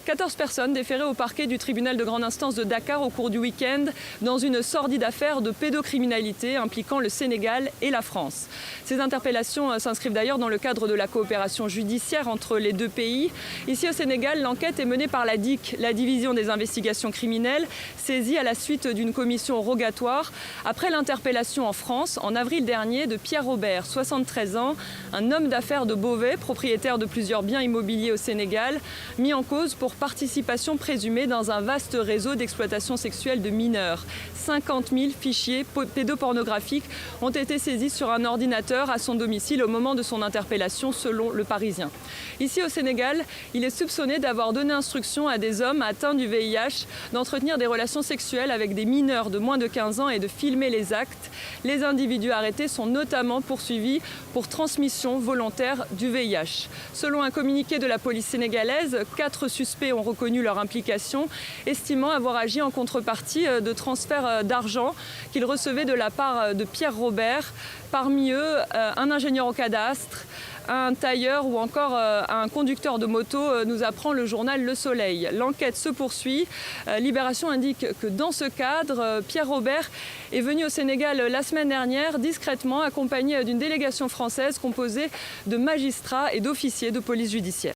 14 personnes déférées au parquet du tribunal de grande instance de Dakar au cours du week-end dans une sordide affaire de pédocriminalité impliquant le Sénégal et la France. Ces interpellations s'inscrivent d'ailleurs dans le cadre de la coopération judiciaire entre les deux pays. Ici au Sénégal, l'enquête est menée par la DIC, la division des investigations criminelles, saisie à la suite d'une commission rogatoire après l'interpellation en France en avril dernier de Pierre Robert, 73 ans, un homme d'affaires de Beauvais, propriétaire de plusieurs biens immobiliers au Sénégal, mis en cause pour participation présumée dans un vaste réseau d'exploitation sexuelle de mineurs. 50 000 fichiers pédopornographiques ont été saisis sur un ordinateur à son domicile au moment de son interpellation, selon Le Parisien. Ici au Sénégal, il est soupçonné d'avoir donné instruction à des hommes atteints du VIH d'entretenir des relations sexuelles avec des mineurs de moins de 15 ans et de filmer les actes. Les individus arrêtés sont notamment poursuivis pour transmission volontaire du VIH. Selon un communiqué de la police sénégalaise, 4 suspects ont reconnu leur implication, estimant avoir agi en contrepartie de transferts d'argent qu'ils recevaient de la part de Pierre Robert. Parmi eux, un ingénieur au cadastre, un tailleur ou encore un conducteur de moto, nous apprend le journal Le Soleil. L'enquête se poursuit. Libération indique que dans ce cadre, Pierre Robert est venu au Sénégal la semaine dernière, discrètement accompagné d'une délégation française composée de magistrats et d'officiers de police judiciaire.